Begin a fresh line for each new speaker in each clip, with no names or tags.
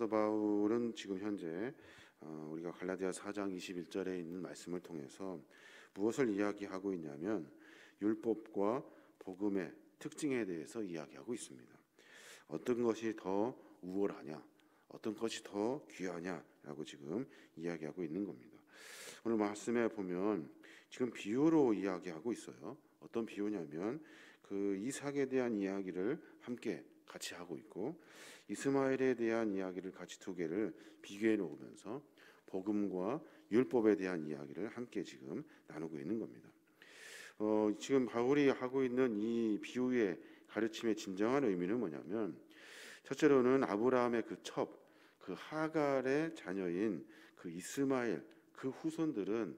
사도 바울은 지금 현재 우리가 갈라디아 4장 21절에 있는 말씀을 통해서 무엇을 이야기하고 있냐면 율법과 복음의 특징에 대해서 이야기하고 있습니다. 어떤 것이 더 우월하냐, 어떤 것이 더 귀하냐라고 지금 이야기하고 있는 겁니다. 오늘 말씀에 보면 지금 비유로 이야기하고 있어요. 어떤 비유냐면 그 이삭에 대한 이야기를 함께 같이 하고 있고 이스마엘에 대한 이야기를 같이 두 개를 비교해 놓으면서 복음과 율법에 대한 이야기를 함께 지금 나누고 있는 겁니다. 지금 바울이 하고 있는 이 비유의 가르침의 진정한 의미는 뭐냐면 첫째로는 아브라함의 그 첩, 그 하갈의 자녀인 그 이스마엘 그 후손들은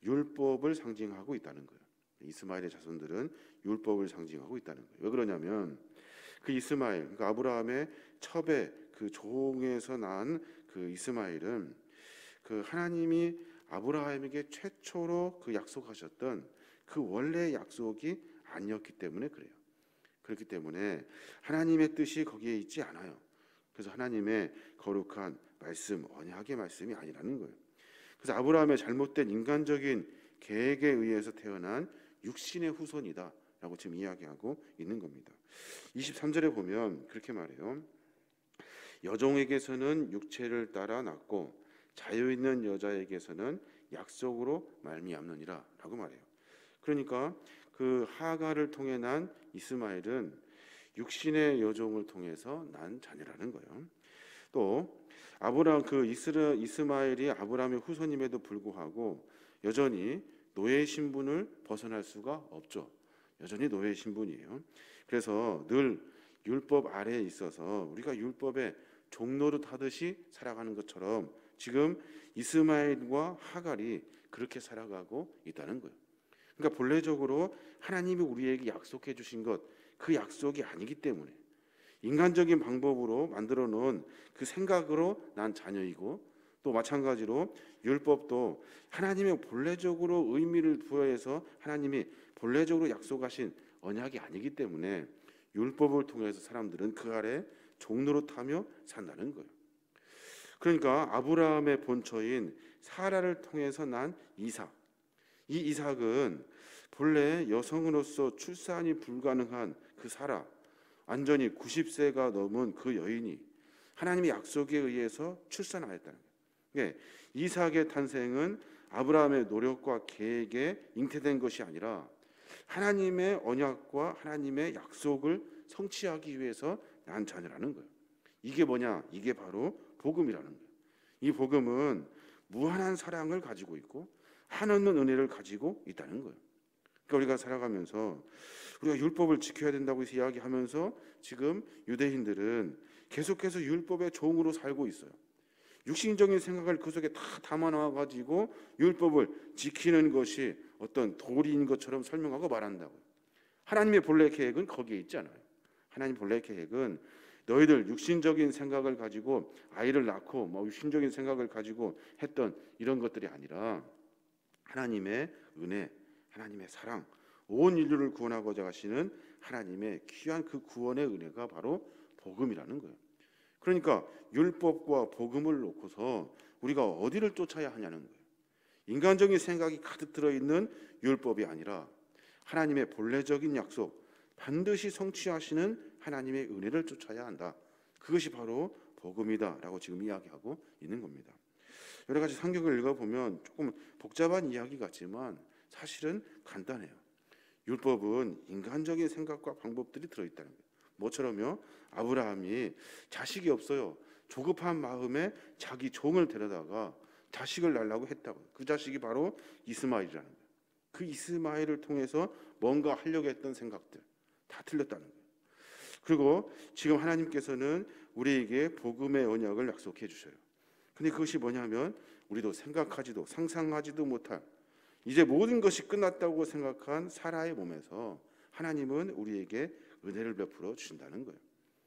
율법을 상징하고 있다는 거예요. 이스마엘의 자손들은 율법을 상징하고 있다는 거예요. 왜 그러냐면 그 이스마엘, 그러니까 아브라함의 첩의 그 종에서 난 그 이스마엘은 그 하나님이 아브라함에게 최초로 그 약속하셨던 그 원래의 약속이 아니었기 때문에 그래요. 그렇기 때문에 하나님의 뜻이 거기에 있지 않아요. 그래서 하나님의 거룩한 말씀, 언약의 말씀이 아니라는 거예요. 그래서 아브라함의 잘못된 인간적인 계획에 의해서 태어난 육신의 후손이다 라고 지금 이야기하고 있는 겁니다. 23절에 보면 그렇게 말해요. 여종에게서는 육체를 따라 낳고 자유 있는 여자에게서는 약속으로 말미암느니라 라고 말해요. 그러니까 그 하갈을 통해 난 이스마엘은 육신의 여종을 통해서 난 자녀라는 거예요. 또 아브라함 그 이스마엘이 아브라함의 후손임에도 불구하고 여전히 노예 신분을 벗어날 수가 없죠. 여전히 노예 신분이에요. 그래서 늘 율법 아래에 있어서 우리가 율법의 종노릇 하듯이 살아가는 것처럼 지금 이스마엘과 하갈이 그렇게 살아가고 있다는 거예요. 그러니까 본래적으로 하나님이 우리에게 약속해 주신 것, 그 약속이 아니기 때문에 인간적인 방법으로 만들어 놓은 그 생각으로 난 자녀이고 또 마찬가지로 율법도 하나님의 본래적으로 의미를 부여해서 하나님이 본래적으로 약속하신 언약이 아니기 때문에 율법을 통해서 사람들은 그 아래 종노릇하며 산다는 거예요. 그러니까 아브라함의 본처인 사라를 통해서 난 이삭, 이 이삭은 본래 여성으로서 출산이 불가능한 그 사라, 완전히 90세가 넘은 그 여인이 하나님의 약속에 의해서 출산하였다는 거예요. 이삭의 탄생은 아브라함의 노력과 계획에 잉태된 것이 아니라 하나님의 언약과 하나님의 약속을 성취하기 위해서 난 자녀라는 거예요. 이게 뭐냐? 이게 바로 복음이라는 거예요. 이 복음은 무한한 사랑을 가지고 있고 한없는 은혜를 가지고 있다는 거예요. 그러니까 우리가 살아가면서 우리가 율법을 지켜야 된다고 이야기하면서 지금 유대인들은 계속해서 율법의 종으로 살고 있어요. 육신적인 생각을 그 속에 다 담아놔가지고 율법을 지키는 것이 어떤 도리인 것처럼 설명하고 말한다고요. 하나님의 본래 계획은 거기에 있지 않아요. 하나님 본래 계획은 너희들 육신적인 생각을 가지고 아이를 낳고 육신적인 생각을 가지고 했던 이런 것들이 아니라 하나님의 은혜, 하나님의 사랑, 온 인류를 구원하고자 하시는 하나님의 귀한 그 구원의 은혜가 바로 복음이라는 거예요. 그러니까 율법과 복음을 놓고서 우리가 어디를 쫓아야 하냐는 거예요. 인간적인 생각이 가득 들어있는 율법이 아니라 하나님의 본래적인 약속, 반드시 성취하시는 하나님의 은혜를 쫓아야 한다. 그것이 바로 복음이다라고 지금 이야기하고 있는 겁니다. 여러 가지 성경을 읽어보면 조금 복잡한 이야기 같지만 사실은 간단해요. 율법은 인간적인 생각과 방법들이 들어있다는 거예요. 뭐처럼요? 아브라함이 자식이 없어요. 조급한 마음에 자기 종을 데려다가 자식을 낳으려고 했다고요. 그 자식이 바로 이스마엘이라는 거예요. 그 이스마엘을 통해서 뭔가 하려고 했던 생각들 다 틀렸다는 거예요. 그리고 지금 하나님께서는 우리에게 복음의 언약을 약속해 주셔요. 근데 그것이 뭐냐면 우리도 생각하지도 상상하지도 못할 이제 모든 것이 끝났다고 생각한 사라의 몸에서 하나님은 우리에게 은혜를 베풀어 주신다는 거예요.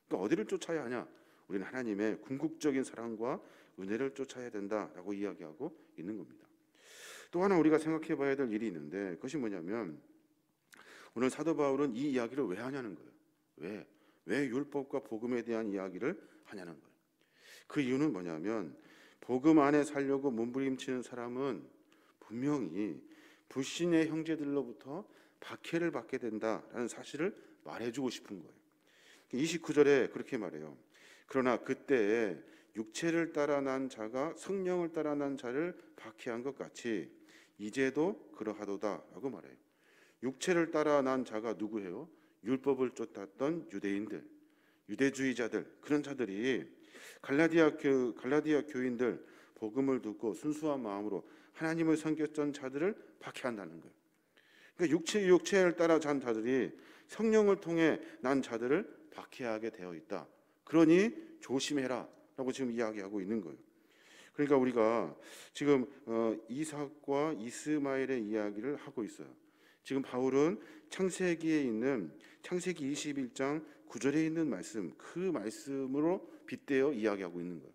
그러니까 어디를 쫓아야 하냐? 우리는 하나님의 궁극적인 사랑과 은혜를 쫓아야 된다라고 이야기하고 있는 겁니다. 또 하나 우리가 생각해 봐야 될 일이 있는데 그것이 뭐냐면 오늘 사도 바울은 이 이야기를 왜 하냐는 거예요. 왜 율법과 복음에 대한 이야기를 하냐는 거예요. 그 이유는 뭐냐면 복음 안에 살려고 몸부림치는 사람은 분명히 불신의 형제들로부터 박해를 받게 된다라는 사실을 말해주고 싶은 거예요. 29절에 그렇게 말해요. 그러나 그때에 육체를 따라 난 자가 성령을 따라 난 자를 박해한 것 같이 이제도 그러하도다 라고 말해요. 육체를 따라 난 자가 누구예요? 율법을 쫓았던 유대인들, 유대주의자들, 그런 자들이 갈라디아 교인들 복음을 듣고 순수한 마음으로 하나님을 섬겼던 자들을 박해한다는 거예요. 그러니까 육체를 따라 잔 자들이 성령을 통해 난 자들을 박해하게 되어 있다. 그러니 조심해라 라고 지금 이야기하고 있는 거예요. 그러니까 우리가 지금 이삭과 이스마엘의 이야기를 하고 있어요. 지금 바울은 창세기에 있는 창세기 21장 9절에 있는 말씀, 그 말씀으로 빗대어 이야기하고 있는 거예요.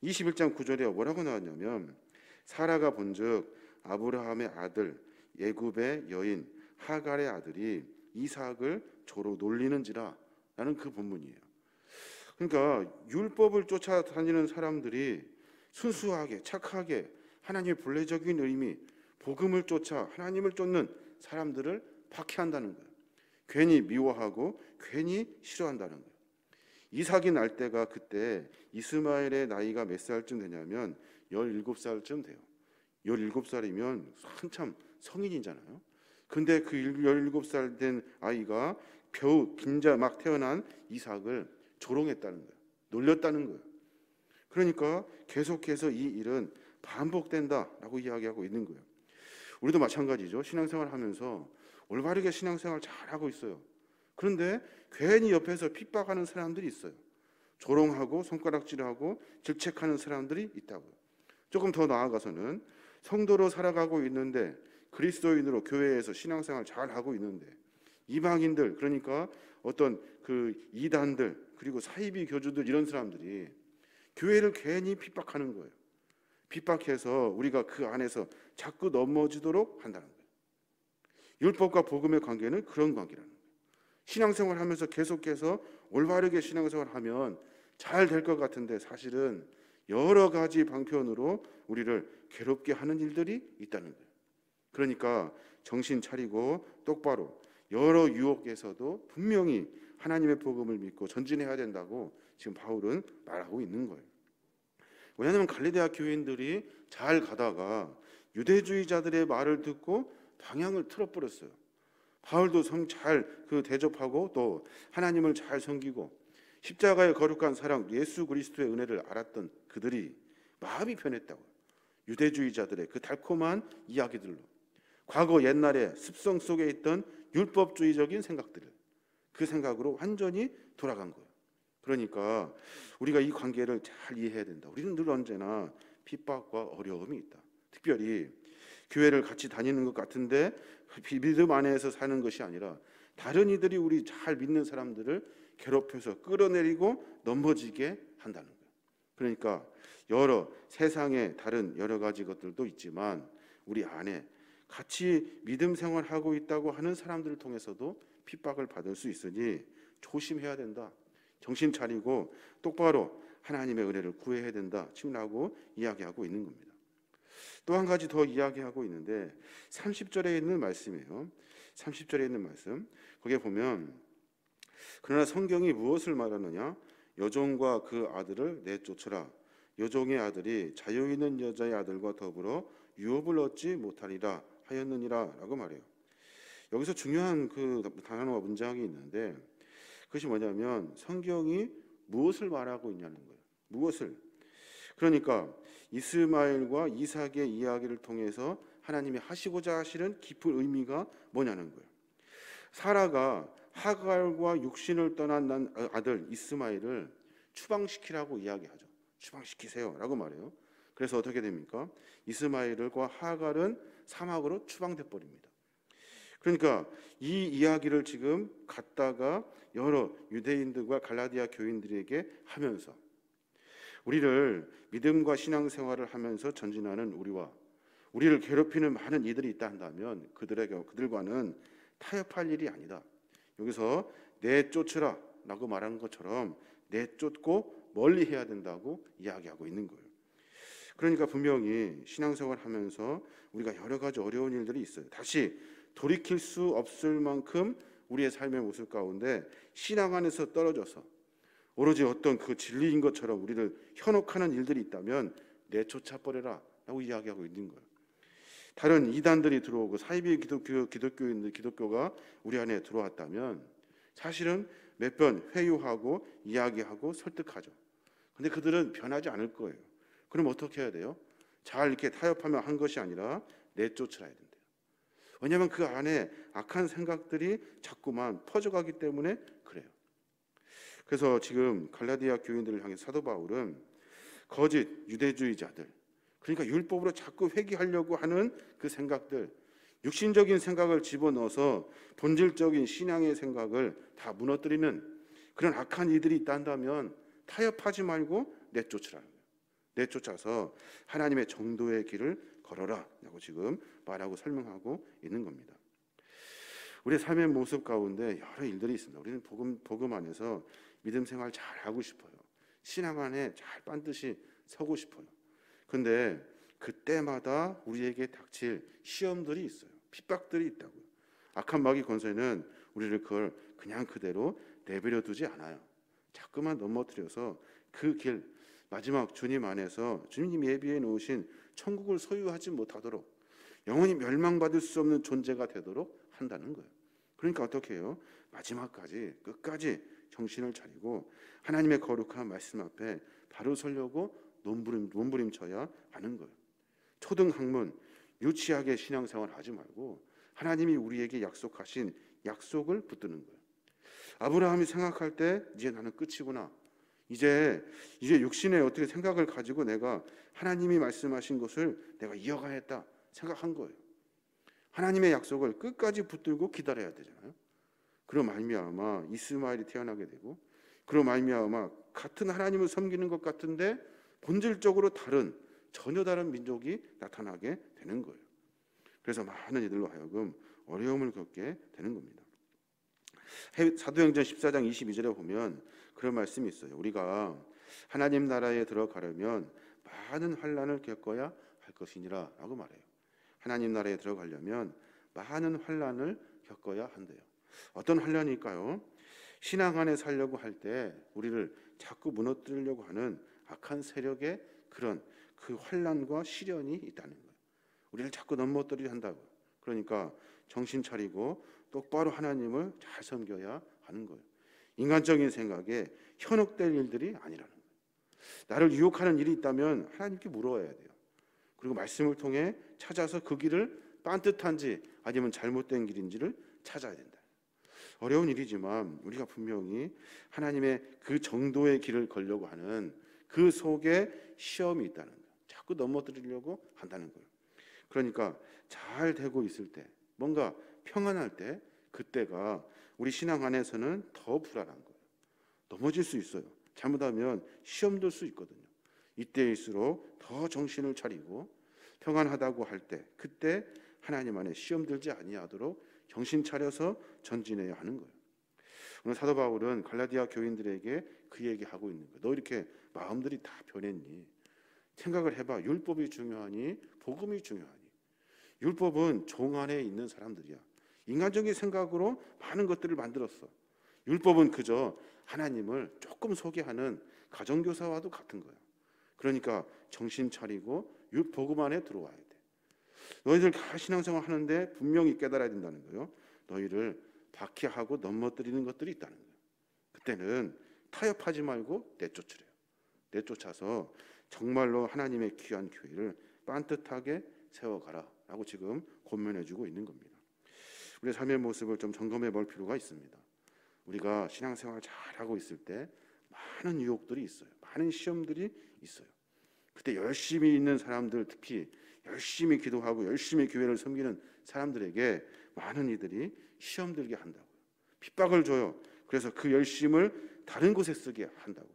21장 9절에 뭐라고 나왔냐면 사라가 본즉 아브라함의 아들 애굽의 여인 하갈의 아들이 이삭을 조로 놀리는지라 라는 그 본문이에요. 그러니까 율법을 쫓아다니는 사람들이 순수하게 착하게 하나님의 본래적인 의미 복음을 쫓아 하나님을 쫓는 사람들을 박해한다는 거예요. 괜히 미워하고 괜히 싫어한다는 거예요. 이삭이 날 때가 그때 이스마엘의 나이가 몇 살쯤 되냐면 17살쯤 돼요. 17살이면 한참 성인이잖아요. 근데 그 17살 된 아이가 겨우 빈자 막 태어난 이삭을 조롱했다는 거예요. 놀렸다는 거예요. 그러니까 계속해서 이 일은 반복된다라고 이야기하고 있는 거예요. 우리도 마찬가지죠. 신앙생활 하면서 올바르게 신앙생활 잘하고 있어요. 그런데 괜히 옆에서 핍박하는 사람들이 있어요. 조롱하고 손가락질하고 질책하는 사람들이 있다고요. 조금 더 나아가서는 성도로 살아가고 있는데 그리스도인으로 교회에서 신앙생활 잘하고 있는데 이방인들, 그러니까 어떤 그 이단들 그리고 사이비 교주들, 이런 사람들이 교회를 괜히 핍박하는 거예요. 핍박해서 우리가 그 안에서 자꾸 넘어지도록 한다는 거예요. 율법과 복음의 관계는 그런 관계라는 거예요. 신앙생활 하면서 계속해서 올바르게 신앙생활 하면 잘 될 것 같은데 사실은 여러 가지 방편으로 우리를 괴롭게 하는 일들이 있다는 거예요. 그러니까 정신 차리고 똑바로 여러 유혹에서도 분명히 하나님의 복음을 믿고 전진해야 된다고 지금 바울은 말하고 있는 거예요. 왜냐하면 갈라디아 교인들이 잘 가다가 유대주의자들의 말을 듣고 방향을 틀어버렸어요. 바울도 잘 대접하고 또 하나님을 잘 섬기고 십자가의 거룩한 사랑 예수 그리스도의 은혜를 알았던 그들이 마음이 변했다고요. 유대주의자들의 그 달콤한 이야기들로 과거 옛날에 습성 속에 있던 율법주의적인 생각들을 그 생각으로 완전히 돌아간 거예요. 그러니까 우리가 이 관계를 잘 이해해야 된다. 우리는 늘 언제나 핍박과 어려움이 있다. 특별히 교회를 같이 다니는 것 같은데 믿음 안에서 사는 것이 아니라 다른 이들이 우리 잘 믿는 사람들을 괴롭혀서 끌어내리고 넘어지게 한다는 거예요. 그러니까 세상에 다른 여러 가지 것들도 있지만 우리 안에 같이 믿음 생활하고 있다고 하는 사람들을 통해서도 핍박을 받을 수 있으니 조심해야 된다. 정신 차리고 똑바로 하나님의 은혜를 구해야 된다. 침라고 이야기하고 있는 겁니다. 또 한 가지 더 이야기하고 있는데 30절에 있는 말씀이에요. 30절에 있는 말씀. 거기에 보면 그러나 성경이 무엇을 말하느냐? 여종과 그 아들을 내쫓으라. 여종의 아들이 자유 있는 여자의 아들과 더불어 유업을 얻지 못하리라 하였느니라 라고 말해요. 여기서 중요한 그 단어와 문장이 있는데 그것이 뭐냐면 성경이 무엇을 말하고 있냐는 거예요. 무엇을? 그러니까 이스마엘과 이삭의 이야기를 통해서 하나님이 하시고자 하시는 깊은 의미가 뭐냐는 거예요. 사라가 하갈과 육신을 떠난 난 아들 이스마엘을 추방시키라고 이야기하죠. 추방시키세요 라고 말해요. 그래서 어떻게 됩니까? 이스마엘과 하갈은 사막으로 추방돼 버립니다. 그러니까 이 이야기를 지금 갖다가 여러 유대인들과 갈라디아 교인들에게 하면서 우리를 믿음과 신앙생활을 하면서 전진하는 우리와 우리를 괴롭히는 많은 이들이 있다 한다면 그들과는 타협할 일이 아니다. 여기서 내쫓으라 라고 말하는 것처럼 내쫓고 멀리 해야 된다고 이야기하고 있는 거예요. 그러니까 분명히 신앙생활 하면서 우리가 여러 가지 어려운 일들이 있어요. 다시 돌이킬 수 없을 만큼 우리의 삶의 모습 가운데 신앙 안에서 떨어져서 오로지 어떤 그 진리인 것처럼 우리를 현혹하는 일들이 있다면 내쫓아 버려라 라고 이야기하고 있는 거예요. 다른 이단들이 들어오고 사이비 기독교인들, 기독교가 우리 안에 들어왔다면 사실은 몇 번 회유하고 이야기하고 설득하죠. 근데 그들은 변하지 않을 거예요. 그럼 어떻게 해야 돼요? 잘 이렇게 타협하며 한 것이 아니라 내쫓아야 된대요. 왜냐하면 그 안에 악한 생각들이 자꾸만 퍼져가기 때문에 그래요. 그래서 지금 갈라디아 교인들을 향해 사도 바울은 거짓 유대주의자들, 그러니까 율법으로 자꾸 회귀하려고 하는 그 생각들, 육신적인 생각을 집어넣어서 본질적인 신앙의 생각을 다 무너뜨리는 그런 악한 이들이 있다면 타협하지 말고 내쫓으라는 거예요. 내쫓아서 하나님의 정도의 길을 걸어라 라고 지금 말하고 설명하고 있는 겁니다. 우리의 삶의 모습 가운데 여러 일들이 있습니다. 우리는 복음 안에서 믿음 생활 잘 하고 싶어요. 신앙 안에 잘 반드시 서고 싶어요. 근데 그때마다 우리에게 닥칠 시험들이 있어요. 핍박들이 있다고요. 악한 마귀 권세는 우리를 그걸 그냥 그대로 내버려 두지 않아요. 자꾸만 넘어뜨려서 그 길, 마지막 주님 안에서 주님이 예비해 놓으신 천국을 소유하지 못하도록 영원히 멸망받을 수 없는 존재가 되도록 한다는 거예요. 그러니까 어떻게 해요? 마지막까지 끝까지 정신을 차리고 하나님의 거룩한 말씀 앞에 바로 서려고 몸부림쳐야 하는 거예요. 초등학문 유치하게 신앙생활 하지 말고 하나님이 우리에게 약속하신 약속을 붙드는 거예요. 아브라함이 생각할 때 이제 나는 끝이구나. 이제 육신에 어떻게 생각을 가지고 내가 하나님이 말씀하신 것을 내가 이어가야겠다 생각한 거예요. 하나님의 약속을 끝까지 붙들고 기다려야 되잖아요. 그로 말미암아 이스마엘이 태어나게 되고, 그로 말미암아 같은 하나님을 섬기는 것 같은데 본질적으로 전혀 다른 민족이 나타나게 되는 거예요. 그래서 많은 이들로 하여금 어려움을 겪게 되는 겁니다. 사도행전 14장 22절에 보면 그런 말씀이 있어요. 우리가 하나님 나라에 들어가려면 많은 환난을 겪어야 할 것이니라 라고 말해요. 하나님 나라에 들어가려면 많은 환난을 겪어야 한대요. 어떤 환난일까요? 신앙 안에 살려고 할 때 우리를 자꾸 무너뜨리려고 하는 악한 세력의 그런 그 환난과 시련이 있다는 거예요. 우리를 자꾸 넘어뜨리려 한다고. 그러니까 정신 차리고 똑바로 하나님을 잘 섬겨야 하는 거예요. 인간적인 생각에 현혹될 일들이 아니라는 거예요. 나를 유혹하는 일이 있다면 하나님께 물어야 돼요. 그리고 말씀을 통해 찾아서 그 길을 빤듯한지 아니면 잘못된 길인지를 찾아야 된다. 어려운 일이지만 우리가 분명히 하나님의 그 정도의 길을 걸려고 하는 그 속에 시험이 있다는 거예요. 자꾸 넘어뜨리려고 한다는 거예요. 그러니까 잘 되고 있을 때, 뭔가 평안할 때, 그때가 우리 신앙 안에서는 더 불안한 거예요. 넘어질 수 있어요. 잘못하면 시험 들 수 있거든요. 이때일수록 더 정신을 차리고 평안하다고 할 때, 그때 하나님 안에 시험 들지 아니하도록 정신 차려서 전진해야 하는 거예요. 오늘 사도 바울은 갈라디아 교인들에게 그 얘기하고 있는 거예요. 너 이렇게 마음들이 다 변했니? 생각을 해봐. 율법이 중요하니 복음이 중요하니? 율법은 종 안에 있는 사람들이야. 인간적인 생각으로 많은 것들을 만들었어. 율법은 그저 하나님을 조금 소개하는 가정교사와도 같은 거야. 그러니까 정신 차리고 복음 안에 들어와야 돼. 너희들 다 신앙생활 하는데 분명히 깨달아야 된다는 거예요. 너희를 박해하고 넘어뜨리는 것들이 있다는 거예요. 그때는 타협하지 말고 내쫓으래요. 내쫓아서 정말로 하나님의 귀한 교회를 빤듯하게 세워가라 라고 지금 권면해주고 있는 겁니다. 우리의 삶의 모습을 좀 점검해 볼 필요가 있습니다. 우리가 신앙생활 잘하고 있을 때 많은 유혹들이 있어요. 많은 시험들이 있어요. 그때 열심히 있는 사람들, 특히 열심히 기도하고 열심히 교회를 섬기는 사람들에게 많은 이들이 시험 들게 한다고요. 핍박을 줘요. 그래서 그 열심을 다른 곳에 쓰게 한다고요.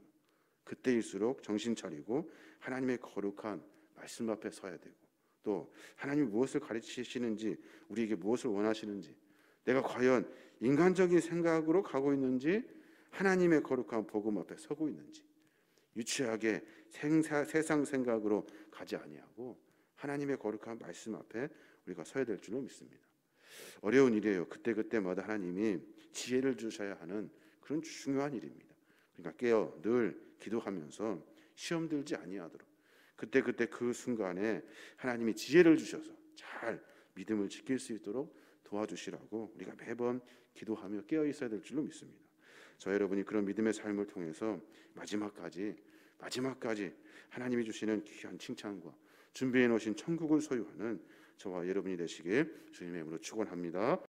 그때일수록 정신 차리고 하나님의 거룩한 말씀 앞에 서야 되고, 또 하나님이 무엇을 가르치시는지, 우리에게 무엇을 원하시는지, 내가 과연 인간적인 생각으로 가고 있는지, 하나님의 거룩한 복음 앞에 서고 있는지, 유치하게 세상 생각으로 가지 아니하고 하나님의 거룩한 말씀 앞에 우리가 서야 될 줄로 믿습니다. 어려운 일이에요. 그때마다 하나님이 지혜를 주셔야 하는 그런 중요한 일입니다. 그러니까 깨어 늘 기도하면서 시험 들지 아니하도록 그때 그 순간에 하나님이 지혜를 주셔서 잘 믿음을 지킬 수 있도록 도와주시라고 우리가 매번 기도하며 깨어 있어야 될 줄로 믿습니다. 저 여러분이 그런 믿음의 삶을 통해서 마지막까지 하나님이 주시는 귀한 칭찬과 준비해 놓으신 천국을 소유하는 저와 여러분이 되시길 주님의 이름으로 축원합니다.